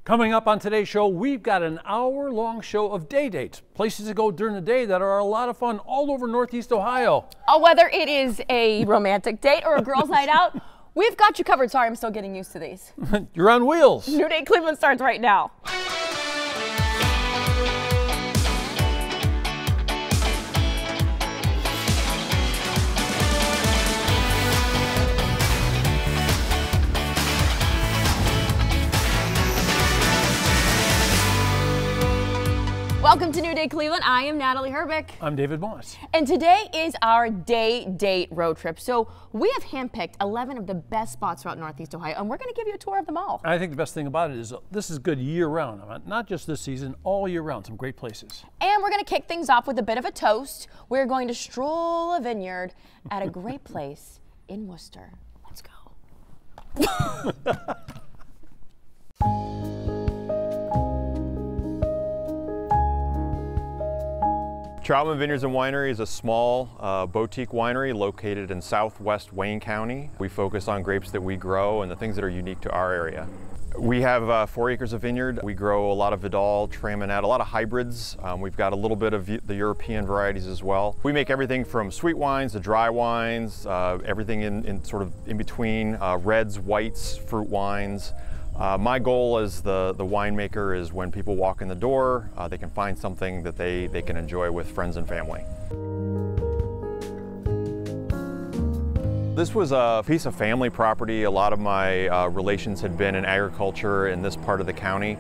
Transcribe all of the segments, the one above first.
Coming up on today's show, we've got an hour-long show of day dates, places to go during the day that are a lot of fun all over Northeast Ohio. Whether it is a romantic date or a girls' night out, we've got you covered. Sorry, I'm still getting used to these. You're on wheels. New Day Cleveland starts right now. Welcome to New Day Cleveland. I am Natalie Herbick. I'm David Moss. And today is our day date road trip. So we have handpicked 11 of the best spots throughout Northeast Ohio, and we're going to give you a tour of them all. I think the best thing about it is this is good year-round. Not just this season, all year round. Some great places. And we're going to kick things off with a bit of a toast. We're going to stroll a vineyard at a great place in Worcester. Let's go. Troutman Vineyards and Winery is a small boutique winery located in southwest Wayne County. We focus on grapes that we grow and the things that are unique to our area. We have 4 acres of vineyard. We grow a lot of Vidal, Traminette, a lot of hybrids. We've got a little bit of the European varieties as well. We make everything from sweet wines to dry wines, everything in sort of in between, reds, whites, fruit wines. My goal as the winemaker is when people walk in the door, they can find something that they can enjoy with friends and family. This was a piece of family property. A lot of my relations had been in agriculture in this part of the county.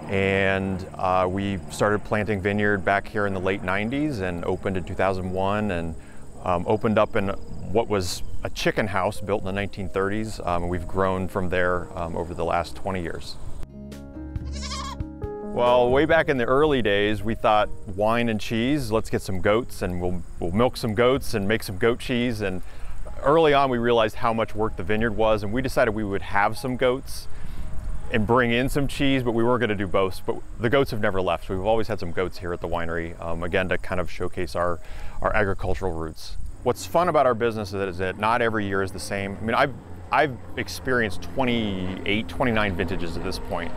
And we started planting vineyard back here in the late 90s and opened in 2001 and opened up in what was a chicken house built in the 1930s. And we've grown from there over the last 20 years. Well, way back in the early days, we thought wine and cheese, let's get some goats and we'll milk some goats and make some goat cheese. And early on, we realized how much work the vineyard was, and we decided we would have some goats and bring in some cheese, but we weren't going to do both. But the goats have never left. So we've always had some goats here at the winery, again, to kind of showcase our agricultural roots. What's fun about our business is that not every year is the same. I mean, I've experienced 28, 29 vintages at this point.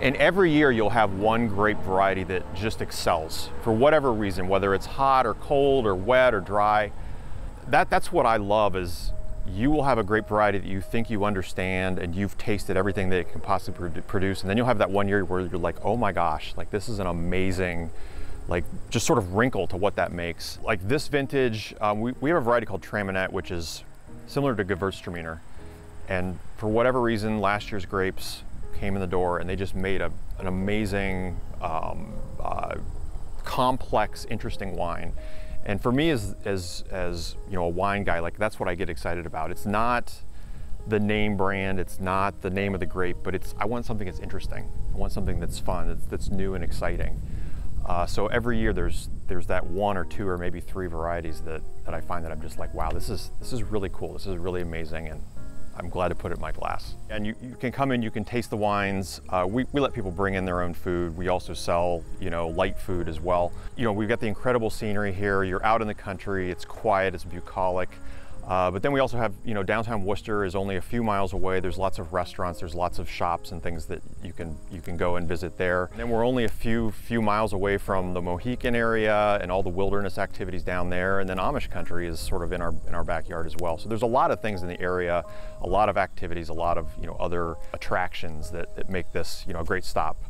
And every year you'll have one grape variety that just excels for whatever reason, whether it's hot or cold or wet or dry. That's what I love is you will have a grape variety that you think you understand and you've tasted everything that it can possibly produce. And then you'll have that one year where you're like, oh my gosh, like this is an amazing, like just sort of wrinkle to what that makes. Like this vintage, we have a variety called Traminette, which is similar to Gewürztraminer. And for whatever reason, last year's grapes came in the door and they just made an amazing, complex, interesting wine. And for me as you know, a wine guy, like that's what I get excited about. It's not the name brand, it's not the name of the grape, but I want something that's interesting. I want something that's fun, that's new and exciting. So every year there's that 1 or 2 or maybe 3 varieties that I find that I'm just like, wow, this is really cool. This is really amazing, and I'm glad to put it in my glass. And you can come in, you can taste the wines. We let people bring in their own food. We also sell, you know, light food as well. You know, we've got the incredible scenery here. You're out in the country. It's quiet. It's bucolic. But then we also have, you know, downtown Worcester is only a few miles away. There's lots of restaurants, there's lots of shops and things that you can go and visit there. And then we're only a few miles away from the Mohican area and all the wilderness activities down there. And then Amish country is sort of in our backyard as well. So there's a lot of things in the area, a lot of activities, a lot of, you know, other attractions that make this, you know, a great stop.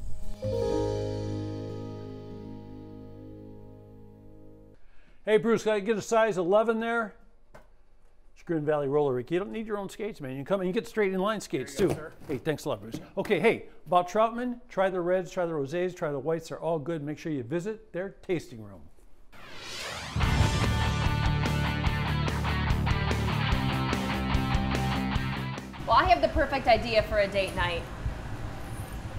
Hey Bruce, can I get a size 11 there? Chagrin Valley roller rink. You don't need your own skates, man. You can come and you get straight inline skates too. Go, hey, thanks a lot, Bruce. Okay, hey, about Troutman, try the reds, try the rosés, try the whites. They're all good. Make sure you visit their tasting room. Well, I have the perfect idea for a date night.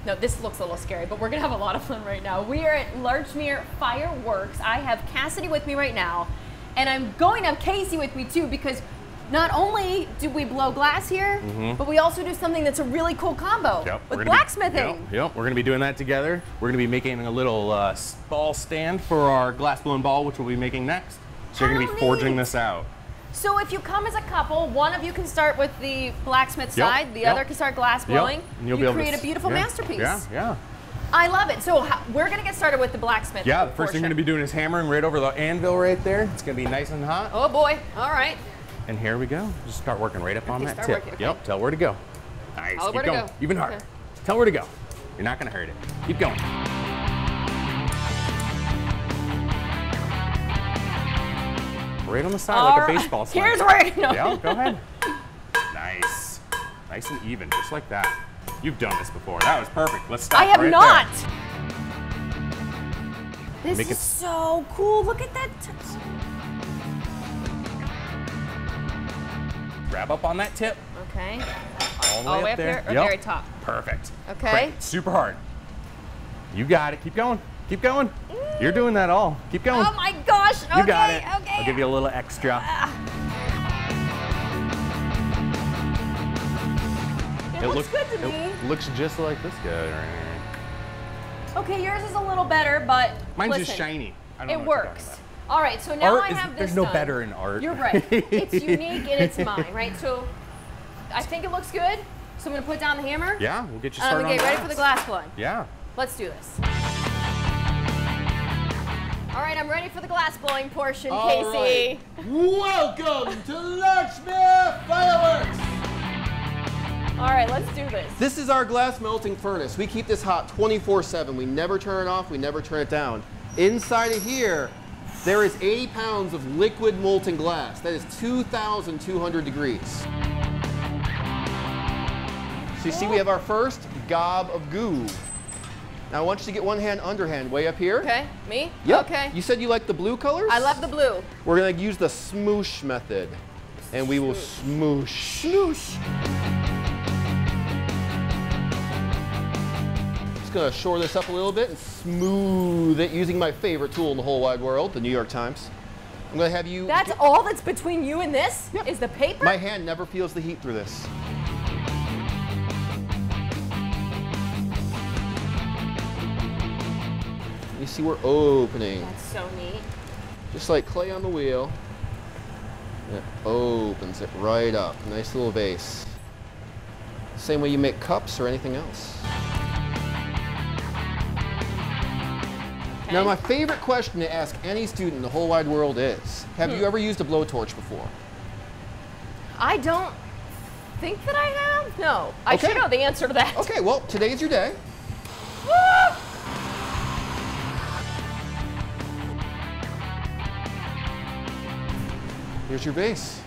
No, this looks a little scary, but we're gonna have a lot of fun right now. We are at Larchmere Fireworks. I have Cassidy with me right now, and I'm going to have Casey with me too, because not only do we blow glass here, but we also do something that's a really cool combo with blacksmithing. Yep, we're going to be doing that together. We're going to be making a little ball stand for our glass blown ball, which we'll be making next. So you're going to be forging this out. So if you come as a couple, one of you can start with the blacksmith Yep, side, the yep. other can start glass blowing. Yep. And you'll be You able to create a beautiful yeah, masterpiece. Yeah. I love it. So we're gonna get started with the blacksmith. Yeah, the first thing portion. we're gonna be doing is hammering right over the anvil right there. It's gonna be nice and hot. Oh boy, all right. And here we go. Just start working right up on Okay, that start tip. working, okay. Yep, tell where to go. Nice, Tell keep where to going. go. Even harder. Okay. Tell where to go. You're not gonna hurt it. Keep going. Right on the side like a baseball swing. Here's where, no. Yeah, go ahead. Nice. Nice and even, just like that. You've done this before. That was perfect. Let's stop I have right not. there. This Make is it- so cool. Look at that. Grab up on that tip. Okay. All the All way the way up up there. here or Yep. very top? Perfect. Okay. Crank super hard. You got it. Keep going. Keep going. You're doing that all. Keep going. Oh my gosh. Okay. You got it. Okay. I'll give you a little extra. It looks good to me. It looks just like this guy right here. Okay, yours is a little better, but Mine's listen, just shiny. I don't It know what you're works. talking All right, so now Art I is- have this there's no done. better in art. You're right. It's unique and it's mine, right? So I think it looks good. So I'm gonna put down the hammer. about. Yeah, we'll get you And I'm started gonna get on ready for the glass blowing. Yeah. Let's do this. All right, I'm ready for the glass blowing portion, Casey. Welcome to Larchmere Fireworks! All right, let's do this. This is our glass melting furnace. We keep this hot 24/7. We never turn it off, we never turn it down. Inside of here, there is 80 pounds of liquid molten glass. That is 2,200 degrees. So you see we have our first gob of goo. Now I want you to get one hand underhand way up here. Okay, me? Yep. Okay. You said you like the blue colors? I love the blue. We're gonna use the smoosh method. And we will smoosh. Smoosh. Just gonna shore this up a little bit and smooth it using my favorite tool in the whole wide world, the New York Times. I'm gonna have you. That's all that's between you and this? Yep. Is the paper? My hand never feels the heat through this. You see we're opening. That's so neat. Just like clay on the wheel. And it opens it right up. Nice little vase. Same way you make cups or anything else. Now my favorite question to ask any student in the whole wide world is, have you ever used a blowtorch before? I don't think that I have. No. I Okay. should know the answer to that. Okay, well, today's your day. Woo! Here's your vase.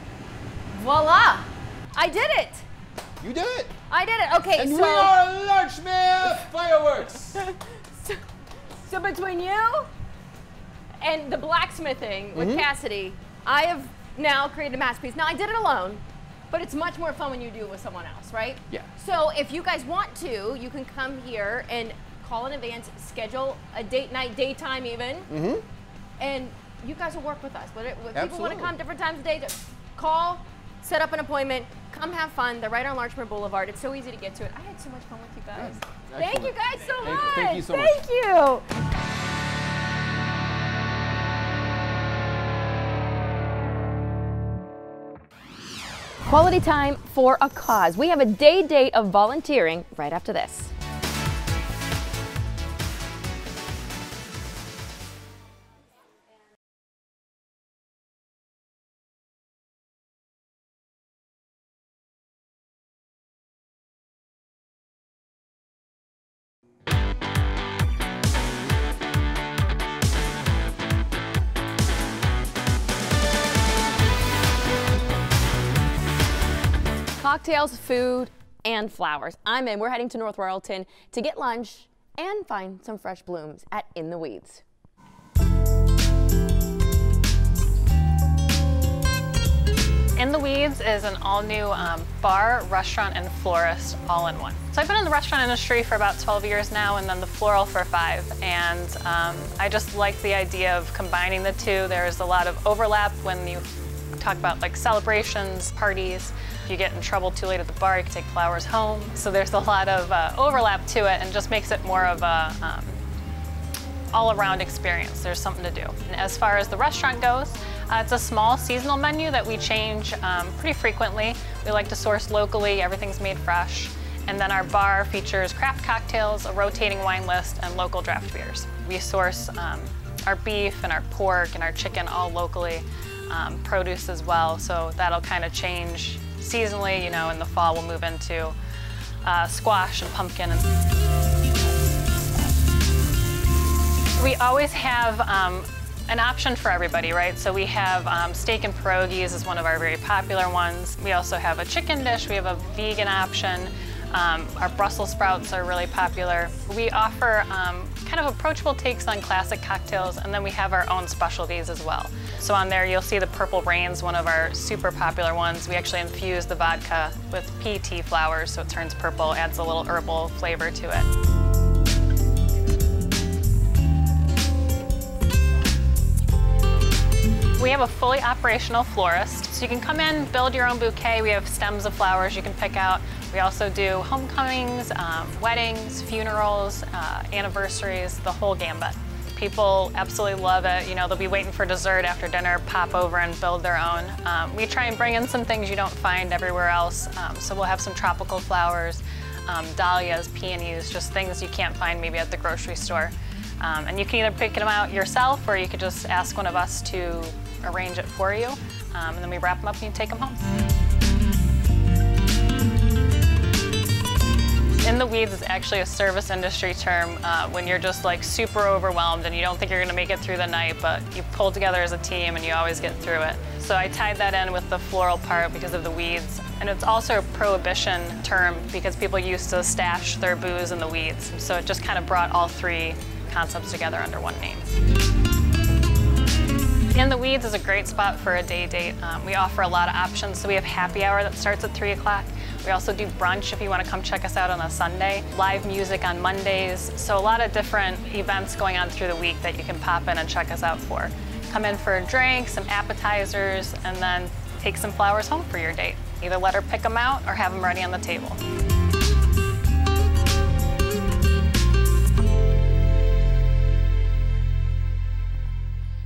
Voila! I did it! You did it. I did it. Okay, And so we are Larchmere Fireworks. so between you and the blacksmithing with Mm-hmm. Cassidy, I have now created a masterpiece. Now I did it alone, but it's much more fun when you do it with someone else, right? Yeah. So if you guys want to, you can come here and call in advance, schedule a date night, daytime even, and you guys will work with us. If people want to Absolutely. come different times of day, just call, set up an appointment, come have fun. They're right on Larchmere Boulevard. It's so easy to get to it. I had so much fun with you guys. Thank you Excellent. guys so Thank much. you. Thank you so much. Thank you. Quality time for a cause. We have a day of volunteering right after this. Cocktails, food, and flowers. I'm in. We're heading to North Royalton to get lunch and find some fresh blooms at In the Weeds. In the Weeds is an all-new bar, restaurant, and florist all in one. So I've been in the restaurant industry for about 12 years now, and then the floral for 5. And I just like the idea of combining the two. There's a lot of overlap when you talk about like celebrations, parties. If you get in trouble too late at the bar, you can take flowers home. So there's a lot of overlap to it, and just makes it more of a all-around experience. There's something to do. And as far as the restaurant goes, It's a small seasonal menu that we change pretty frequently. We like to source locally, everything's made fresh. And then our bar features craft cocktails, a rotating wine list, and local draft beers. We source our beef and our pork and our chicken all locally, produce as well, so that'll kind of change seasonally. You know, in the fall we'll move into squash and pumpkin. We always have an option for everybody, right? So we have steak and pierogies is one of our very popular ones. We also have a chicken dish. We have a vegan option. Our Brussels sprouts are really popular. We offer kind of approachable takes on classic cocktails, and then we have our own specialties as well. So on there you'll see the Purple Rain's one of our super popular ones. We actually infuse the vodka with PT flowers so it turns purple, adds a little herbal flavor to it. We have a fully operational florist, so you can come in, build your own bouquet. We have stems of flowers you can pick out. We also do homecomings, weddings, funerals, anniversaries, the whole gambit. People absolutely love it. You know, they'll be waiting for dessert after dinner, pop over and build their own. We try and bring in some things you don't find everywhere else. So we'll have some tropical flowers, dahlias, peonies, just things you can't find maybe at the grocery store. And you can either pick them out yourself, or you could just ask one of us to arrange it for you, and then we wrap them up and you take them home. In the weeds is actually a service industry term when you're just like super overwhelmed and you don't think you're going to make it through the night, but you pull together as a team and you always get through it. So I tied that in with the floral part because of the weeds. And it's also a prohibition term because people used to stash their booze in the weeds. So it just kind of brought all three concepts together under one name. In the Weeds is a great spot for a day date. We offer a lot of options. So we have happy hour that starts at 3 o'clock. We also do brunch if you want to come check us out on a Sunday. Live music on Mondays. So a lot of different events going on through the week that you can pop in and check us out for. Come in for a drink, some appetizers, and then take some flowers home for your date. Either let her pick them out or have them ready on the table.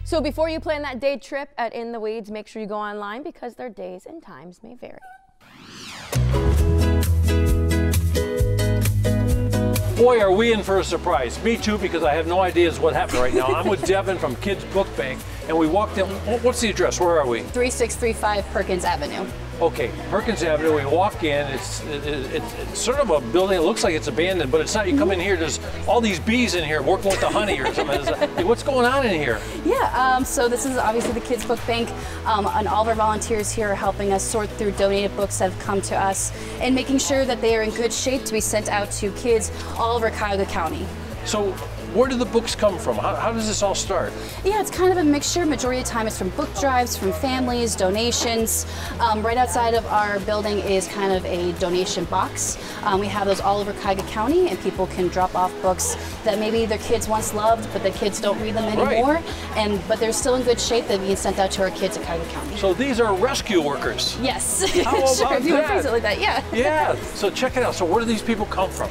So before you plan that day trip at In the Weeds, make sure you go online because their days and times may vary. Boy, are we in for a surprise. Me too, because I have no idea what happened right now. I'm with Devin from Kids Book Bank, and we walked in. What's the address? Where are we? 3635 Perkins Avenue. Okay, Perkins Avenue, we walk in, it's sort of a building, it looks like it's abandoned, but it's not. You come in here, there's all these bees in here working with the honey or something. What's going on in here? Yeah, so this is obviously the Kids Book Bank, and all of our volunteers here are helping us sort through donated books that have come to us and making sure that they are in good shape to be sent out to kids all over Cuyahoga County. So, where do the books come from? How does this all start? Yeah, it's kind of a mixture. Majority of the time it's from book drives, from families, donations. Right outside of our building is kind of a donation box. We have those all over Cuyahoga County, and people can drop off books that maybe their kids once loved, but the kids don't read them anymore. Right. But they're still in good shape. They're being sent out to our kids at Cuyahoga County. So these are rescue workers? Yes. How about sure, if you want to phrase it like that, yeah. Yeah, so check it out. So where do these people come from?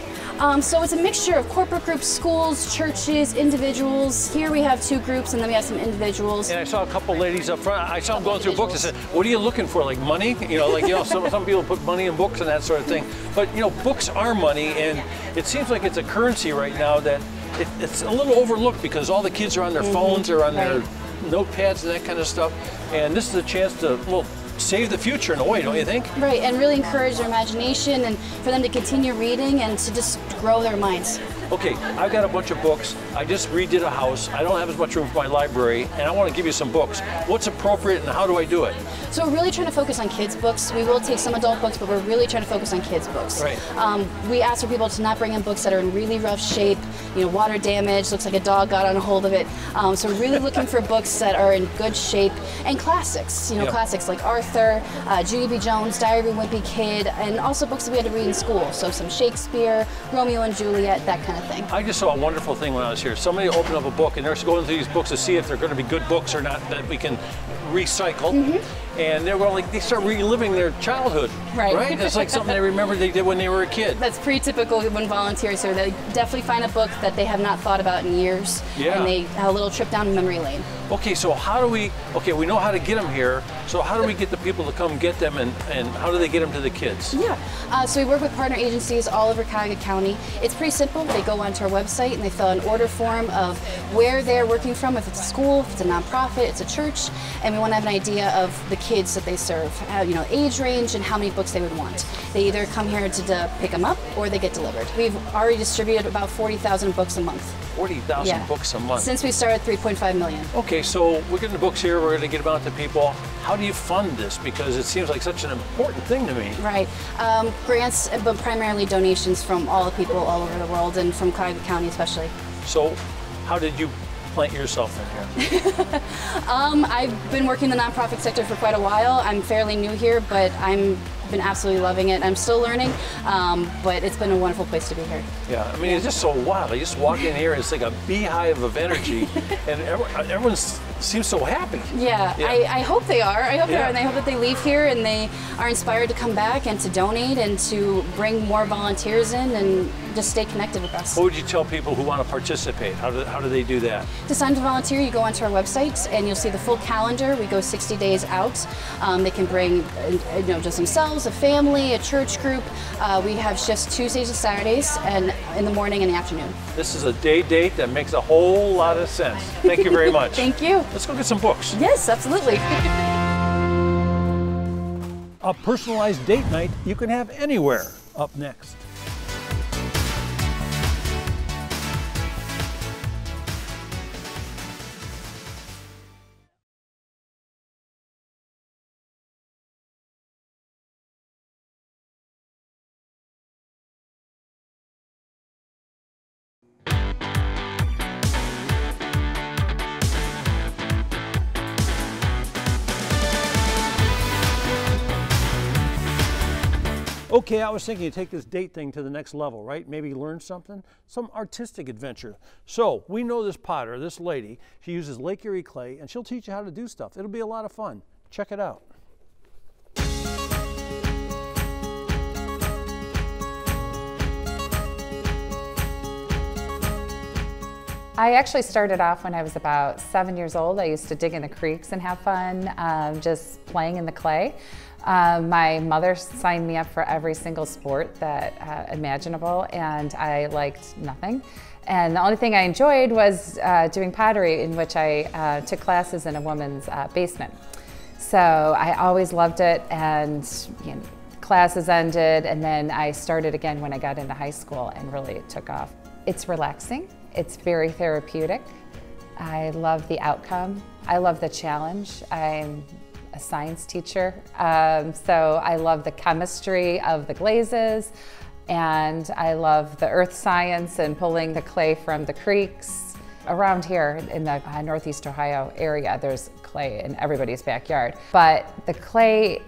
So it's a mixture of corporate groups, schools, churches, individuals. Here we have 2 groups, and then we have some individuals. And I saw a couple ladies up front. I saw them going through books. I said, "What are you looking for? Like money? Some people put money in books and that sort of thing. But books are money, and it seems like it's a currency right now that it's a little overlooked because all the kids are on their phones or on their notepads and that kind of stuff. And this is a chance to save the future in a way, don't you think? Right, and really encourage their imagination and for them to continue reading and to just grow their minds. Okay, I've got a bunch of books. I just redid a house. I don't have as much room for my library, and I want to give you some books. What's appropriate and how do I do it? So we're really trying to focus on kids' books. We will take some adult books, but we're really trying to focus on kids' books. Right. We ask for people to not bring in books that are in really rough shape, water damage, looks like a dog got on a hold of it. So we're really looking for books that are in good shape, and classics, classics like Arthur, Judy B. Jones, Diary of a Wimpy Kid, and also books that we had to read in school. So some Shakespeare, Romeo and Juliet, that kind of thing. I just saw a wonderful thing when I was here. Somebody opened up a book and they're going through these books to see if they're going to be good books or not that we can recycle. and they start reliving their childhood. Right. It's like something they remember they did when they were a kid. That's pretty typical when volunteers here. They definitely find a book that they have not thought about in years, and they have a little trip down memory lane. Okay, so how do we, we know how to get them here, so how do we get the people to come get them, and how do they get them to the kids? Yeah, so we work with partner agencies all over Cuyahoga County. It's pretty simple. They go onto our website and they fill out an order form of where they're working from, if it's a school, if it's a nonprofit, it's a church, and we want to have an idea of the kids that they serve, age range and how many books they would want. They either come here to pick them up or they get delivered. We've already distributed about 40,000 books a month. 40,000 books a month? Since we started, 3.5 million. Okay, so we're getting the books here, we're going to get them out to people. How do you fund this? Because it seems like such an important thing to me. Right. Grants, but primarily donations from all the people all over the world and from Cuyahoga County especially. So how did you plant yourself in here? I've been working in the nonprofit sector for quite a while. I'm fairly new here, but I've been absolutely loving it. I'm still learning, but it's been a wonderful place to be here. Yeah, I mean, it's just so wild. I just walk in here, it's like a beehive of energy, and everyone seems so happy. Yeah. I hope they are. I hope they are, and I hope that they leave here and they are inspired to come back and to donate and to bring more volunteers in and just stay connected with us. What would you tell people who want to participate? How do they do that? To sign to volunteer, you go onto our website and you'll see the full calendar. We go 60 days out. They can bring just themselves, a family, a church group. We have shifts Tuesdays and Saturdays, and in the morning and the afternoon. This is a day date that makes a whole lot of sense. Thank you very much. Thank you. Let's go get some books. Yes, absolutely. A personalized date night you can have anywhere. Up next. Okay, I was thinking to take this date thing to the next level, right? Maybe learn something, some artistic adventure. So we know this potter, this lady, she uses Lake Erie clay, and she'll teach you how to do stuff. It'll be a lot of fun. Check it out. I actually started off when I was about 7 years old. I used to dig in the creeks and have fun, just playing in the clay. My mother signed me up for every single sport that imaginable, and I liked nothing. And the only thing I enjoyed was doing pottery, in which I took classes in a woman's basement. So I always loved it, and classes ended, and then I started again when I got into high school, and really it took off. It's relaxing. It's very therapeutic. I love the outcome. I love the challenge. I'm a science teacher, so I love the chemistry of the glazes, and I love the earth science and pulling the clay from the creeks. Around here in the Northeast Ohio area, there's clay in everybody's backyard, but the clay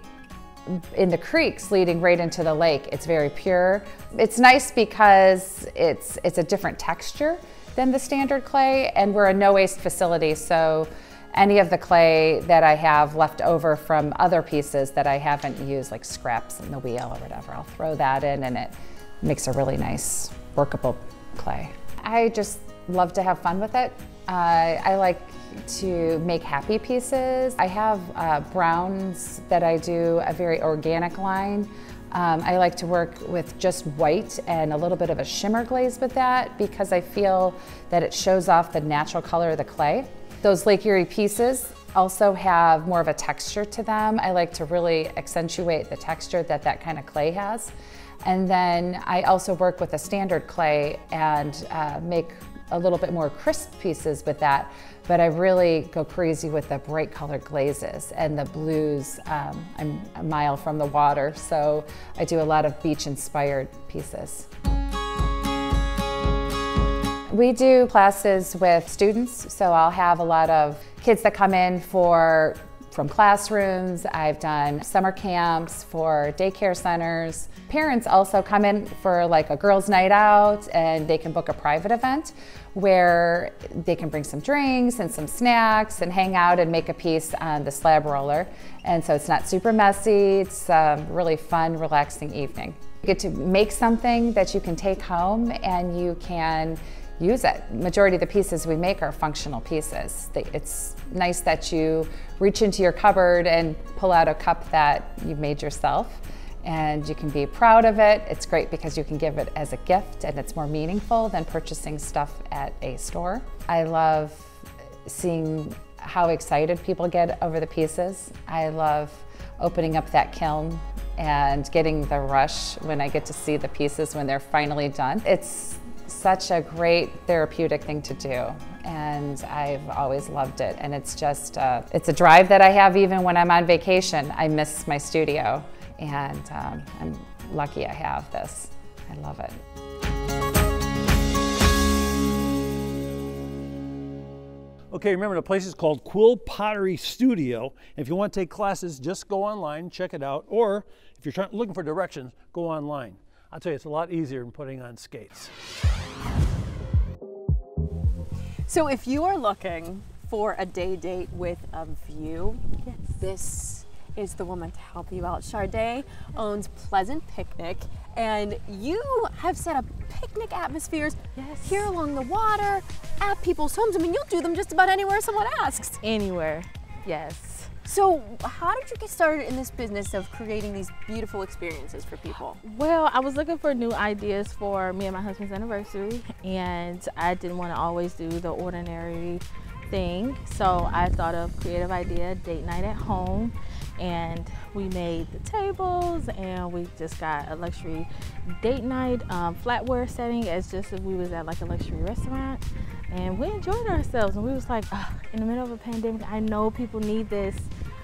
in the creeks leading right into the lake, it's very pure. It's nice because it's a different texture than the standard clay, and we're a no-waste facility, so any of the clay that I have left over from other pieces that I haven't used, like scraps in the wheel or whatever, I'll throw that in, and it makes a really nice, workable clay. I just love to have fun with it. I like to make happy pieces. I have browns that I do, a very organic line. I like to work with just white and a little bit of a shimmer glaze with that, because I feel that it shows off the natural color of the clay. Those Lake Erie pieces also have more of a texture to them. I like to really accentuate the texture that that kind of clay has. And then I also work with a standard clay and make a little bit more crisp pieces with that, but I really go crazy with the bright colored glazes and the blues. I'm a mile from the water, so I do a lot of beach inspired pieces. We do classes with students, so I'll have a lot of kids that come in for from classrooms. I've done summer camps for daycare centers. Parents also come in for like a girls' night out, and they can book a private event where they can bring some drinks and some snacks and hang out and make a piece on the slab roller. And so it's not super messy. It's a really fun, relaxing evening. You get to make something that you can take home and you can use it. Majority of the pieces we make are functional pieces. It's nice that you reach into your cupboard and pull out a cup that you made yourself, and you can be proud of it. It's great because you can give it as a gift, and it's more meaningful than purchasing stuff at a store. I love seeing how excited people get over the pieces. I love opening up that kiln and getting the rush when I get to see the pieces when they're finally done. It's such a great therapeutic thing to do, and I've always loved it. And it's just, it's a drive that I have even when I'm on vacation. I miss my studio, and I'm lucky I have this. I love it. Okay, remember the place is called Quill Pottery Studio. If you want to take classes, just go online, check it out, or if you're looking for directions, go online. I'll tell you, it's a lot easier than putting on skates. So if you are looking for a day date with a view, this is the woman to help you out. Sharday owns Pleasant Picnic, and you have set up picnic atmospheres here along the water, at people's homes. I mean, you'll do them just about anywhere someone asks. Anywhere, yes. So how did you get started in this business of creating these beautiful experiences for people? Well, I was looking for new ideas for me and my husband's anniversary, and I didn't want to always do the ordinary thing. So I thought of creative idea, date night at home, and we made the tables, and we just got a luxury date night flatware setting as just if we was at like a luxury restaurant. And we enjoyed ourselves, and we was like, in the middle of a pandemic, I know people need this.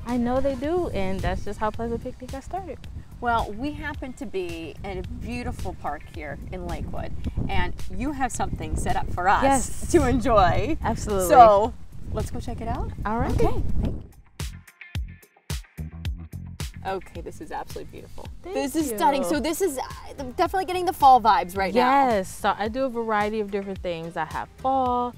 I know they do, and that's just how Pleasant Picnic got started. Well, we happen to be in a beautiful park here in Lakewood, and you have something set up for us to enjoy. Absolutely. So let's go check it out. All right. Okay. Okay, this is absolutely beautiful. This is stunning. So this is definitely getting the fall vibes right now. Yes, so I do a variety of different things. I have fall,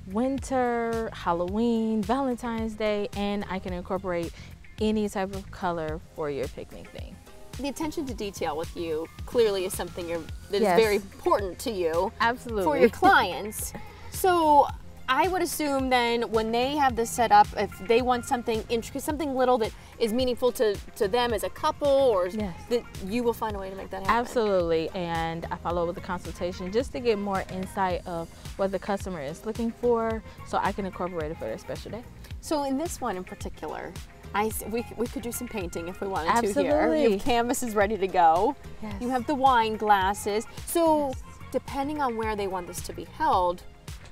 winter, Halloween, Valentine's Day, and I can incorporate any type of color for your picnic thing. The attention to detail with you clearly is something that is very important to you. Absolutely. For your clients. So I would assume then when they have this set up, if they want something intricate, something little that is meaningful to them as a couple, or that you will find a way to make that happen. Absolutely, and I follow up with a consultation just to get more insight of what the customer is looking for, so I can incorporate it for their special day. So in this one in particular, we could do some painting if we wanted Absolutely. to here. You have canvases ready to go. Yes. You have the wine glasses. So depending on where they want this to be held,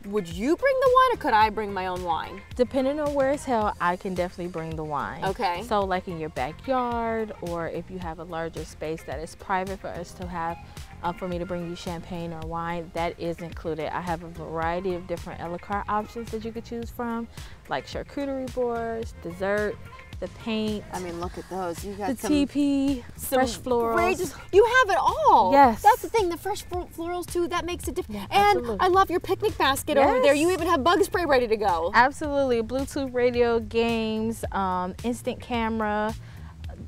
would you bring the wine or could I bring my own wine? Depending on where it's held, I can definitely bring the wine. Okay. So like in your backyard, or if you have a larger space that is private for us to have, for me to bring you champagne or wine, that is included. I have a variety of different a la carte options that you could choose from, like charcuterie boards, dessert, the paint. I mean, look at those. You got the TP, fresh florals. You have it all. Yes. That's the thing, the fresh florals too, that makes a difference. Yeah, and absolutely. I love your picnic basket over there. You even have bug spray ready to go. Absolutely. Bluetooth radio, games, instant camera,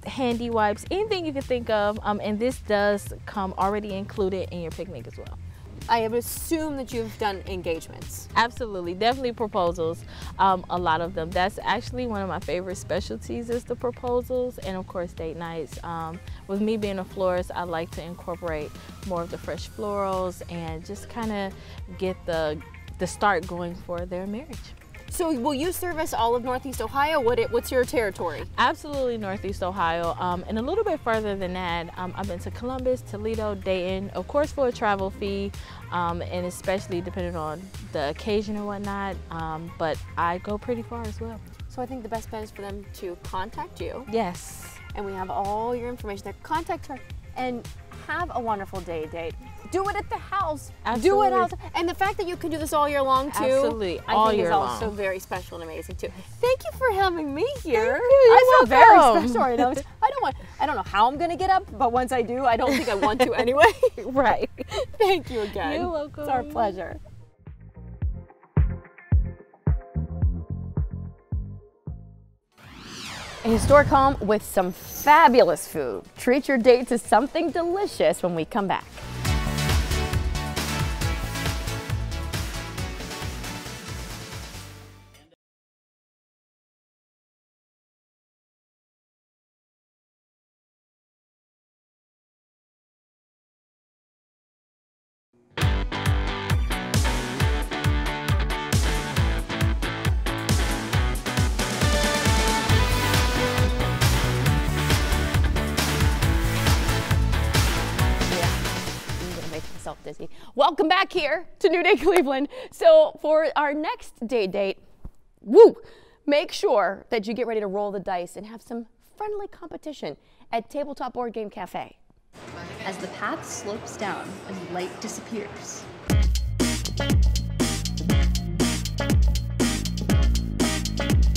handy wipes, anything you can think of. And this does come already included in your picnic as well. I would assume that you've done engagements. Absolutely, definitely proposals, a lot of them. That's actually one of my favorite specialties is the proposals, and of course date nights. With me being a florist, I like to incorporate more of the fresh florals and just kind of get the start going for their marriage. So will you service all of Northeast Ohio? What's your territory? Absolutely Northeast Ohio, and a little bit further than that. I've been to Columbus, Toledo, Dayton, of course for a travel fee, and especially depending on the occasion and whatnot, but I go pretty far as well. So I think the best bet is for them to contact you. Yes. And we have all your information there. Contact her and have a wonderful date. Do it at the house. Absolutely. Do it out. And the fact that you can do this all year long too, Absolutely. I All think year is also long. very special and amazing too. Thank you for having me here. Thank you. I feel You're very welcome. special right now. I don't know how I'm gonna get up, but once I do, I don't think I want to anyway. Right. Thank you again. You're welcome. It's our pleasure. A historic home with some fabulous food. Treat your date to something delicious when we come back. Dizzy. Welcome back here to New Day Cleveland. So for our next date, make sure that you get ready to roll the dice and have some friendly competition at Tabletop Board Game Cafe. As the path slopes down and light disappears.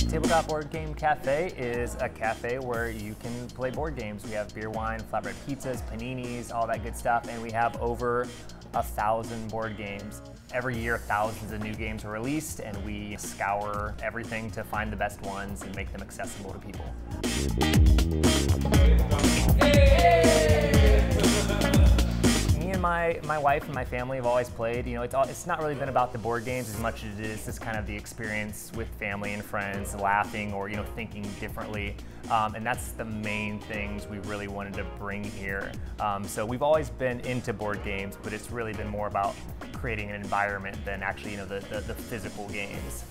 Tabletop Board Game Cafe is a cafe where you can play board games. We have beer, wine, flatbread pizzas, paninis, all that good stuff, and we have over 1,000 board games. Every year, thousands of new games are released, and we scour everything to find the best ones and make them accessible to people. Me and my wife and my family have always played. You know, it's not really been about the board games as much as it is just kind of the experience with family and friends, laughing or, you know, thinking differently. And that's the main things we really wanted to bring here. So we've always been into board games, but it's really been more about creating an environment than actually, you know, the physical games.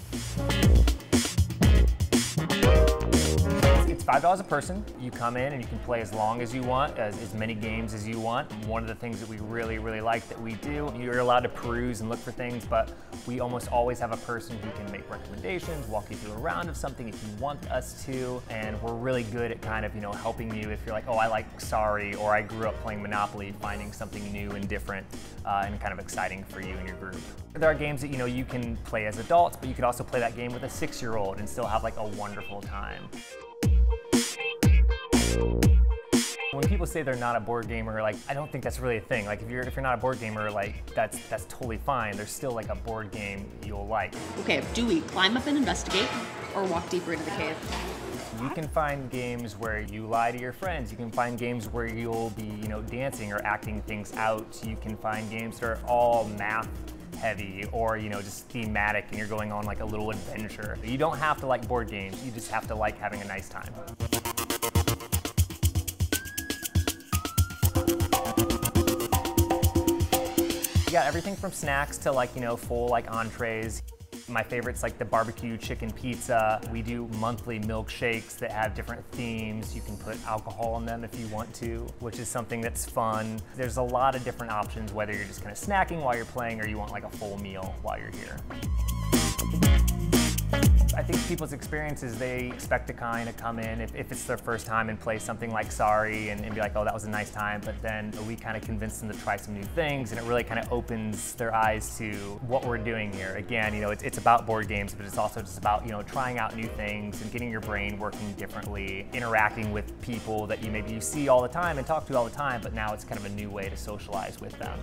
It's $5 a person. You come in and you can play as long as you want, as many games as you want. One of the things that we really, really like that we do, you're allowed to peruse and look for things, but we almost always have a person who can make recommendations, walk you through a round of something if you want us to, and we're really good at kind of, you know, helping you if you're like, oh, I like Sorry, or I grew up playing Monopoly, finding something new and different and kind of exciting for you and your group. There are games that, you know, you can play as adults, but you could also play that game with a 6-year-old and still have like a wonderful time. When people say they're not a board gamer, like, I don't think that's really a thing. Like, if you're not a board gamer, like, that's totally fine. There's still like a board game you'll like. Okay, do we climb up and investigate or walk deeper into the cave? You can find games where you lie to your friends. You can find games where you'll be, you know, dancing or acting things out. You can find games that are all math heavy or, you know, just thematic and you're going on like a little adventure. You don't have to like board games. You just have to like having a nice time. You got everything from snacks to like, you know, full like entrees. My favorite's like the barbecue chicken pizza. We do monthly milkshakes that have different themes. You can put alcohol in them if you want to, which is something that's fun. There's a lot of different options, whether you're just kind of snacking while you're playing or you want like a full meal while you're here. I think people's experiences, they expect to kind of come in if it's their first time and play something like Sorry and be like, oh, that was a nice time. But then we kind of convince them to try some new things and it really kind of opens their eyes to what we're doing here. Again, you know, it's about board games, but it's also just about, you know, trying out new things and getting your brain working differently, interacting with people that you see all the time and talk to all the time, but now it's kind of a new way to socialize with them.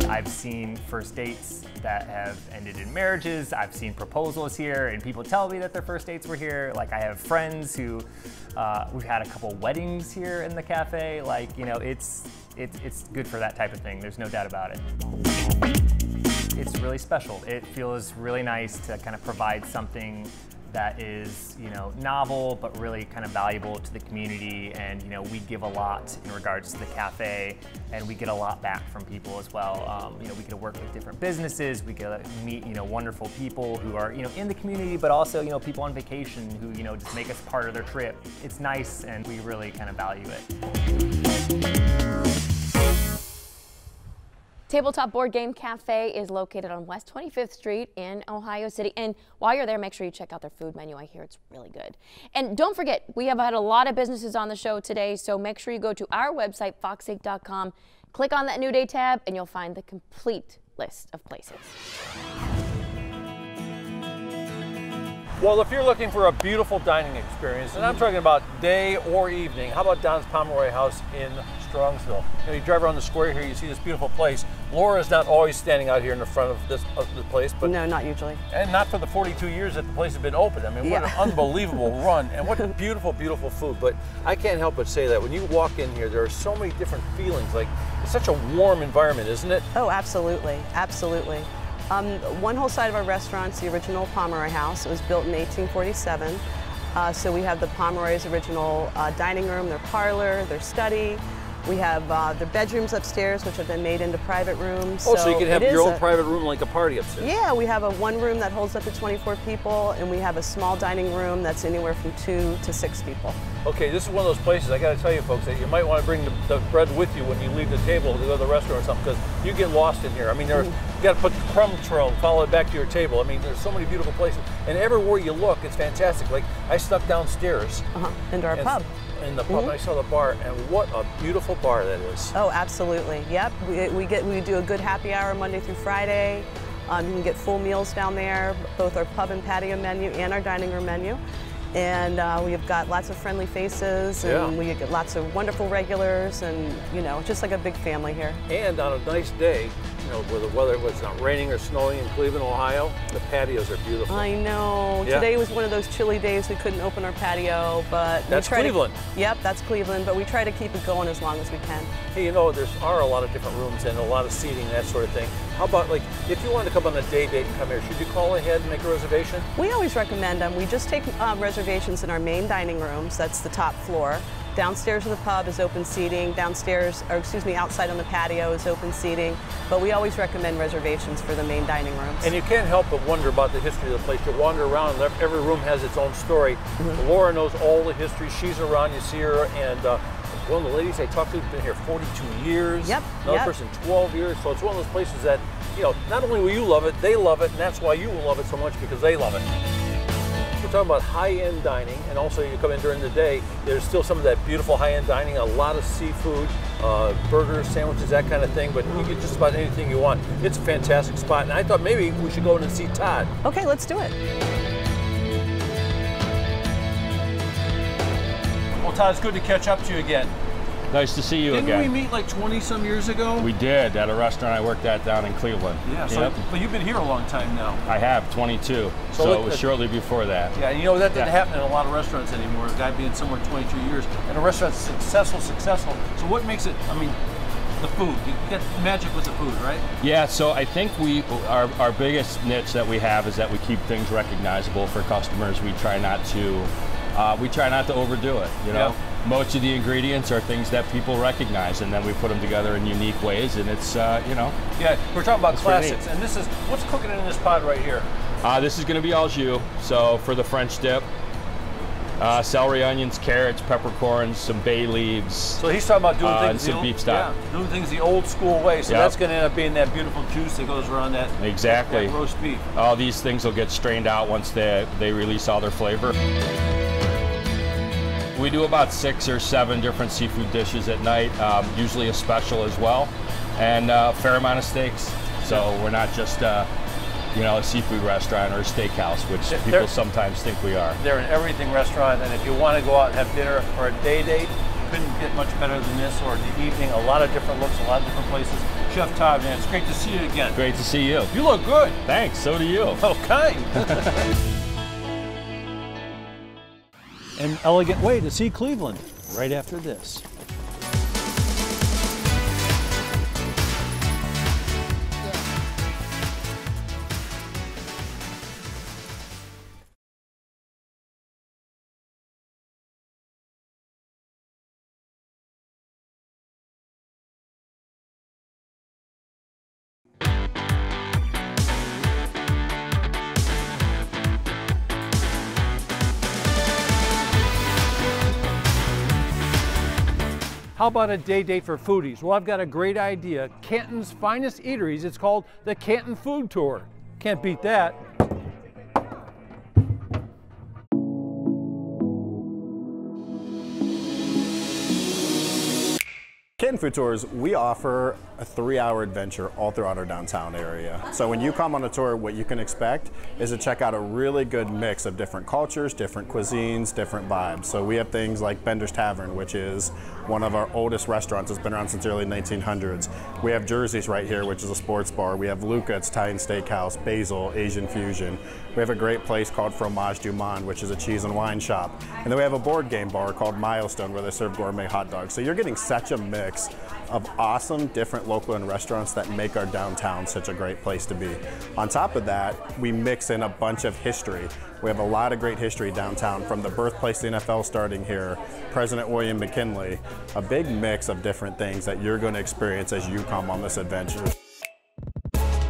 I've seen first dates that have ended in marriages. I've seen proposals here and people tell me that their first dates were here. Like I have friends who, we've had a couple weddings here in the cafe. Like, you know, it's good for that type of thing. There's no doubt about it. It's really special. It feels really nice to kind of provide something that is, you know, novel, but really kind of valuable to the community. And, you know, we give a lot in regards to the cafe and we get a lot back from people as well. You know, we get to work with different businesses. We get to meet, you know, wonderful people who are, you know, in the community, but also, you know, people on vacation who, you know, just make us part of their trip. It's nice and we really kind of value it. Tabletop Board Game Cafe is located on West 25th Street in Ohio City. And while you're there, make sure you check out their food menu. I hear it's really good. And don't forget, we have had a lot of businesses on the show today, so make sure you go to our website, fox8.com, click on that New Day tab, and you'll find the complete list of places. Well, if you're looking for a beautiful dining experience, and I'm talking about day or evening, how about Don's Pomeroy House in Strongsville? You drive around the square here, you see this beautiful place. Laura's not always standing out here in the front of the place, but no, not usually. And not for the 42 years that the place has been open. I mean, what an unbelievable run, and what beautiful, beautiful food. But I can't help but say that when you walk in here, there are so many different feelings. Like, it's such a warm environment, isn't it? Oh, absolutely, absolutely. One whole side of our restaurant's the original Pomeroy House. It was built in 1847. So we have the Pomeroy's original dining room, their parlor, their study. We have their bedrooms upstairs, which have been made into private rooms. Oh, so you can have your own private room like a party upstairs? Yeah, we have one room that holds up to 24 people, and we have a small dining room that's anywhere from 2 to 6 people. Okay, this is one of those places, I gotta tell you folks, that you might want to bring the bread with you when you leave the table to go to the restaurant or something, because you get lost in here. I mean, you gotta put the crumb trail and follow it back to your table. I mean, there's so many beautiful places, and everywhere you look, it's fantastic. Like, I snuck downstairs. Into our pub. In the pub, and I saw the bar, and what a beautiful bar that is. Oh, absolutely. Yep, we do a good happy hour Monday through Friday. You can get full meals down there, both our pub and patio menu and our dining room menu. And we've got lots of friendly faces, and we get lots of wonderful regulars, and just like a big family here. And on a nice day, where the weather was not raining or snowing in Cleveland, Ohio, the patios are beautiful. I know. Yeah. Today was one of those chilly days we couldn't open our patio, but that's Cleveland. Yep, that's Cleveland, but we try to keep it going as long as we can. Hey, there are a lot of different rooms and a lot of seating, that sort of thing. How about, like, if you wanted to come on a day date and come here, should you call ahead and make a reservation? We always recommend them. We just take reservations in our main dining rooms. That's the top floor. Downstairs in the pub is open seating. Outside on the patio is open seating. But we always recommend reservations for the main dining rooms. And you can't help but wonder about the history of the place. You wander around, and every room has its own story. Laura knows all the history. She's around, you see her, and one of the ladies I talked to has been here 42 years. Yep. Another person 12 years. So it's one of those places that, not only will you love it, they love it, and that's why you will love it so much, because they love it. We're talking about high-end dining, and also you come in during the day, there's still some of that beautiful high-end dining, a lot of seafood, burgers, sandwiches, that kind of thing, but you get just about anything you want. It's a fantastic spot, and I thought maybe we should go in and see Todd. Okay, let's do it. Well, Todd, it's good to catch up to you again. Nice to see you again. Didn't we meet like 20-some years ago? We did, at a restaurant I worked at down in Cleveland. Yeah, but you've been here a long time now. I have, 22. So it was shortly before that. Yeah, that didn't happen in a lot of restaurants anymore, a guy being somewhere 22 years. And a restaurant's successful. So what makes it, the food. You get magic with the food, right? Yeah, so I think our biggest niche that we have is that we keep things recognizable for customers. We try not to overdo it, Most of the ingredients are things that people recognize, and then we put them together in unique ways, and it's, Yeah, we're talking about classics, and this is, what's cooking in this pot right here? This is going to be au jus, so for the French dip, celery, onions, carrots, peppercorns, some bay leaves. So he's talking about doing things some beef stock. Yeah, doing things the old school way, so that's going to end up being that beautiful juice that goes around that, exactly. that roast beef. All these things will get strained out once they release all their flavor. We do about 6 or 7 different seafood dishes at night, usually a special as well, and a fair amount of steaks. So we're not just a seafood restaurant or a steakhouse, which people sometimes think we are. They're an everything restaurant, and if you want to go out and have dinner or a day date, you couldn't get much better than this, or the evening, a lot of different looks, a lot of different places. Chef Todd, man, it's great to see you again. Great to see you. You look good. Thanks, so do you. Oh, kind. An elegant way to see Cleveland right after this. How about a day date for foodies? Well, I've got a great idea. Canton's finest eateries. It's called the Canton Food Tour. Can't beat that. Canton Food Tours, we offer a 3-hour adventure all throughout our downtown area. So when you come on a tour, what you can expect is to check out a really good mix of different cultures, different cuisines, different vibes. So we have things like Bender's Tavern, which is one of our oldest restaurants. It's been around since the early 1900s. We have Jersey's right here, which is a sports bar. We have Luca, it's Italian steakhouse, Basil, Asian fusion. We have a great place called Fromage du Monde, which is a cheese and wine shop. And then we have a board game bar called Milestone, where they serve gourmet hot dogs. So you're getting such a mix of awesome different local and restaurants that make our downtown such a great place to be. On top of that, we mix in a bunch of history. We have a lot of great history downtown, from the birthplace of the NFL starting here, President William McKinley, a big mix of different things that you're going to experience as you come on this adventure.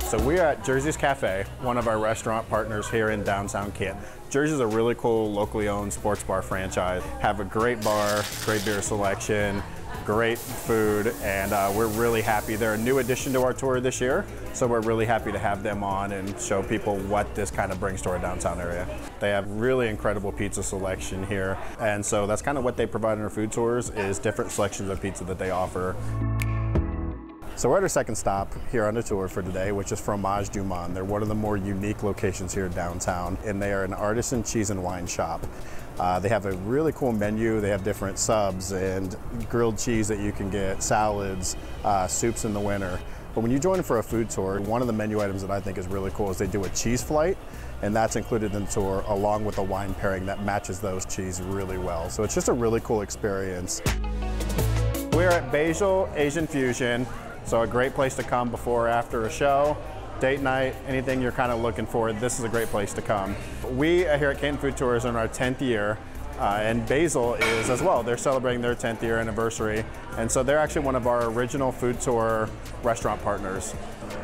So we're at Jersey's Cafe, one of our restaurant partners here in downtown Canton. Jersey's a really cool locally owned sports bar franchise. Have a great bar, great beer selection, great food, and we're really happy. They're a new addition to our tour this year, so we're really happy to have them on and show people what this kind of brings to our downtown area. They have really incredible pizza selection here, and so that's kind of what they provide in our food tours, is different selections of pizza that they offer. So we're at our second stop here on the tour for today, which is Fromage du Monde. They're one of the more unique locations here downtown, and they are an artisan cheese and wine shop. They have a really cool menu. They have different subs and grilled cheese that you can get, salads, soups in the winter. But when you join for a food tour, one of the menu items that I think is really cool is they do a cheese flight, and that's included in the tour along with a wine pairing that matches those cheese really well. So it's just a really cool experience. We're at Basil Asian Fusion. So a great place to come before or after a show, date night, anything you're kind of looking for, this is a great place to come. We here at Canton Food Tours are in our 10th year, and Basil is as well. They're celebrating their 10th year anniversary, and so they're actually one of our original food tour restaurant partners.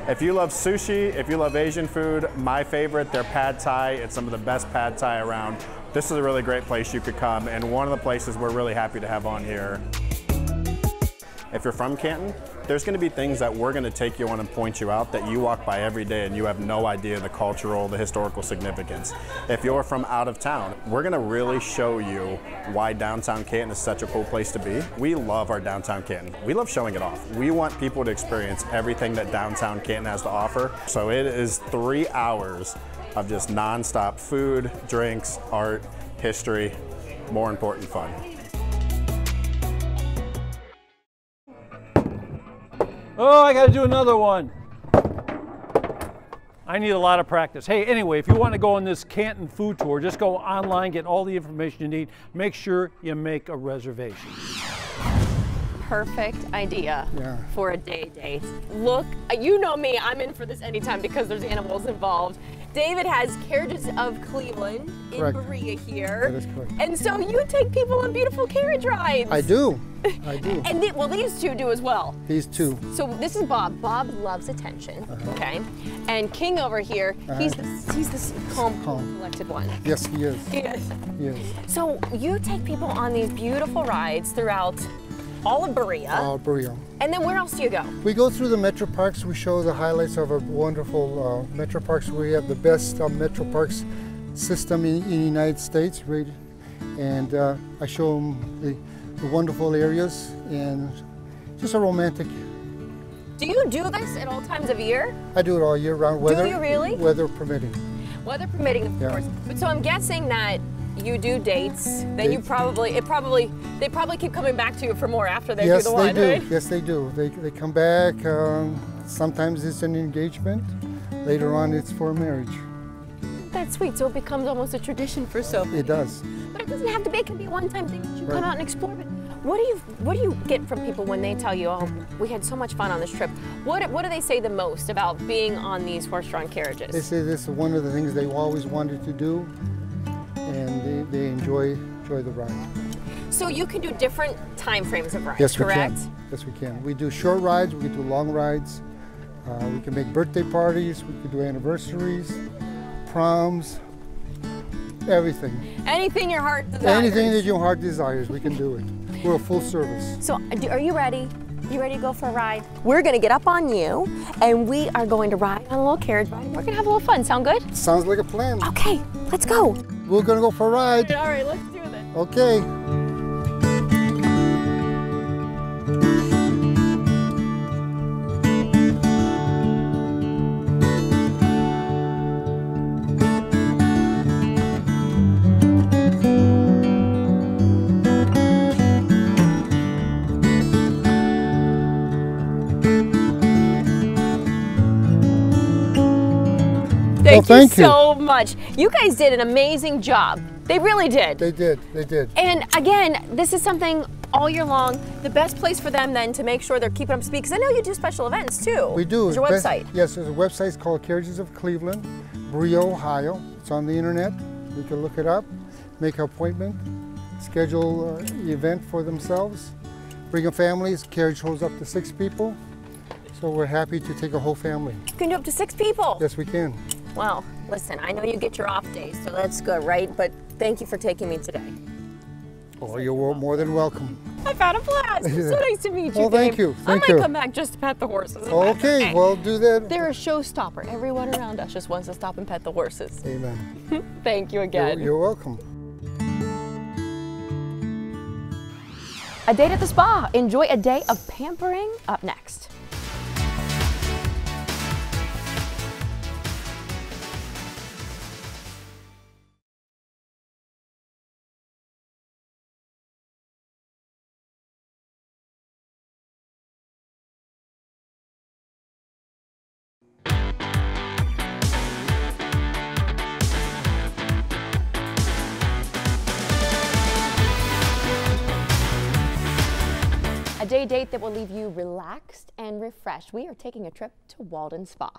If you love sushi, if you love Asian food, my favorite, their pad thai. It's some of the best pad thai around. This is a really great place you could come, and one of the places we're really happy to have on here. If you're from Canton, there's going to be things that we're going to take you on and point you out that you walk by every day and you have no idea the cultural, the historical significance. If you're from out of town, we're going to really show you why downtown Canton is such a cool place to be. We love our downtown Canton. We love showing it off. We want people to experience everything that downtown Canton has to offer. So it is 3 hours of just nonstop food, drinks, art, history, more important, fun. Oh, I got to do another one. I need a lot of practice. Hey, anyway, if you want to go on this Canton food tour, just go online, get all the information you need. Make sure you make a reservation. Perfect idea for a day date. Look, you know me, I'm in for this anytime because there's animals involved. David has Carriages of Cleveland in Berea here. That is correct. And so you take people on beautiful carriage rides. I do. I do. And well, these two do as well. These two. So this is Bob. Bob loves attention, okay? And King over here, he's the calm, collected one. Yes, he is. He is. He is. So you take people on these beautiful rides throughout all of Berea. All of Berea. And then where else do you go? We go through the Metro Parks. We show the highlights of our wonderful Metro Parks. We have the best Metro Parks system in the United States, rated. And I show them the wonderful areas and just a romantic. Do you do this at all times of year? I do it all year round. Weather, do you really? Weather permitting. Weather permitting, of course. But so I'm guessing that you do dates, then they probably keep coming back to you for more after they do the one, right? Yes, they do. They come back. Sometimes it's an engagement. Later on, it's for a marriage. That's sweet. So it becomes almost a tradition for so many. It does. But it doesn't have to be. It can be a one-time thing that you come out and explore. But what do you get from people when they tell you, "Oh, we had so much fun on this trip"? What do they say the most about being on these horse-drawn carriages? They say this is one of the things they always wanted to do, and they enjoy the ride. So you can do different time frames of rides, yes, correct? We can. Yes, we can. We do short rides. We can do long rides. We can make birthday parties. We can do anniversaries, proms, everything. Anything your heart desires. Anything that your heart desires, we can do it. We're a full service. So are you ready? You ready to go for a ride? We're gonna get up on you and we are going to ride on a little carriage ride. We're gonna have a little fun. Sound good? Sounds like a plan. Okay, let's go. We're gonna go for a ride. All right, let's do this. Okay. Thank you so much. You guys did an amazing job. They really did. They did. They did. And again, this is something all year long. The best place for them then to make sure they're keeping up to speed, because I know you do special events too. We do. There's your website. Yes, there's a website. It's called Carriages of Cleveland, Brio, Ohio. It's on the internet. You can look it up, make an appointment, schedule an event for themselves, bring a family. Carriage holds up to 6 people, so we're happy to take a whole family. You can do up to 6 people. Yes, we can. Well, listen, I know you get your off days, so that's good, right? But thank you for taking me today. Oh, you're more than welcome. I've had a blast. It's so nice to meet you. Oh, thank you. Thank I you. might come back just to pet the horses. Okay, well, do that. They're a showstopper. Everyone around us just wants to stop and pet the horses. Amen. Thank you again. You're welcome. A date at the spa. Enjoy a day of pampering up next. A day date that will leave you relaxed and refreshed. We are taking a trip to Walden Spa.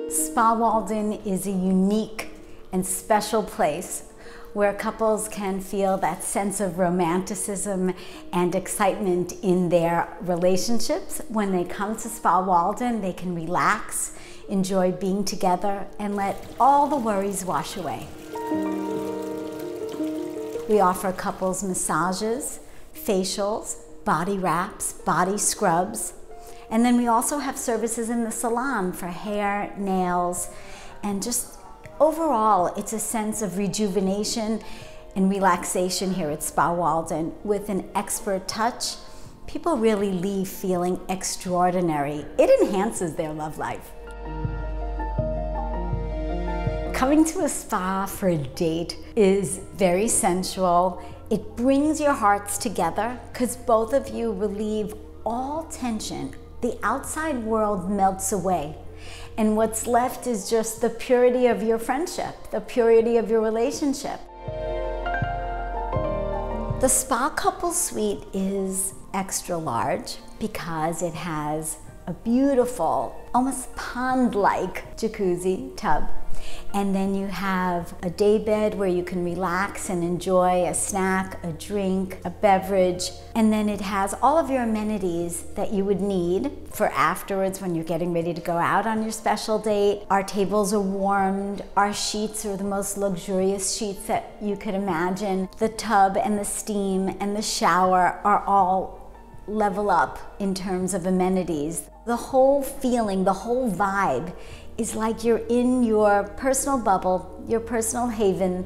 Spa Walden is a unique and special place where couples can feel that sense of romanticism and excitement in their relationships. When they come to Spa Walden, they can relax, enjoy being together, and let all the worries wash away. We offer couples massages, facials, body wraps, body scrubs, and then we also have services in the salon for hair, nails, and just overall, it's a sense of rejuvenation and relaxation here at Spa Walden. With an expert touch, people really leave feeling extraordinary. It enhances their love life. Coming to a spa for a date is very sensual. It brings your hearts together because both of you relieve all tension. The outside world melts away. And what's left is just the purity of your friendship, the purity of your relationship. The Spa Couple Suite is extra large because it has a beautiful, almost pond-like jacuzzi tub. And then you have a day bed where you can relax and enjoy a snack, a drink, a beverage. And then it has all of your amenities that you would need for afterwards when you're getting ready to go out on your special date. Our tables are warmed. Our sheets are the most luxurious sheets that you could imagine. The tub and the steam and the shower are all level up in terms of amenities. The whole feeling, the whole vibe is like you're in your personal bubble, your personal haven.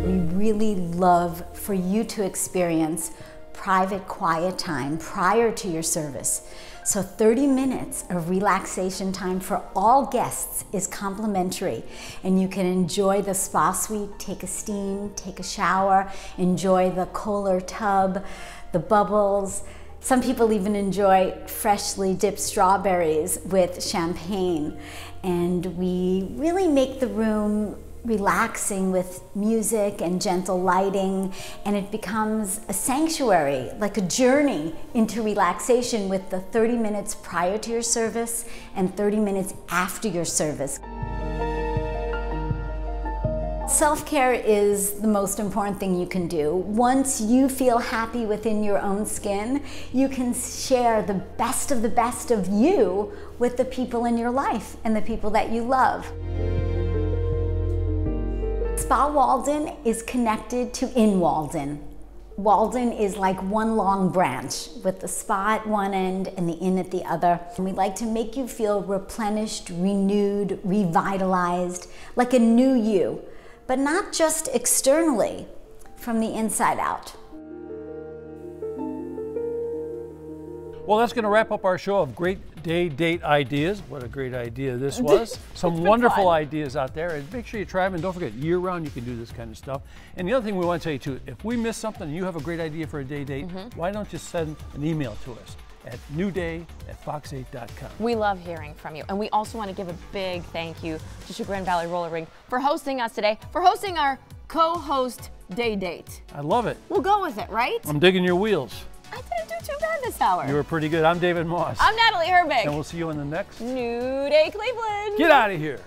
We really love for you to experience private, quiet time prior to your service. So 30 minutes of relaxation time for all guests is complimentary, and you can enjoy the spa suite, take a steam, take a shower, enjoy the Kohler tub, the bubbles. Some people even enjoy freshly dipped strawberries with champagne. And we really make the room relaxing with music and gentle lighting, and it becomes a sanctuary, like a journey into relaxation with the 30 minutes prior to your service and 30 minutes after your service. self-care is the most important thing you can do. Once you feel happy within your own skin, you can share the best of you with the people in your life and the people that you love. Spa Walden is connected to In Walden. Walden is like one long branch with the spa at one end and the inn at the other. And we like to make you feel replenished, renewed, revitalized, like a new you, but not just externally, from the inside out. Well, that's going to wrap up our show of great day date ideas. What a great idea this was. Some wonderful ideas out there. And make sure you try them. And don't forget, year-round you can do this kind of stuff. And the other thing we want to tell you, too, if we miss something and you have a great idea for a day date, why don't you send an email to us at newday@fox8.com. We love hearing from you. And we also want to give a big thank you to Chagrin Valley Roller Rink for hosting us today, for hosting our co-host day date. I love it. We'll go with it, right? I'm digging your wheels. I didn't do too bad this hour. You were pretty good. I'm David Moss. I'm Natalie Herbig. And we'll see you in the next New Day Cleveland. Get out of here.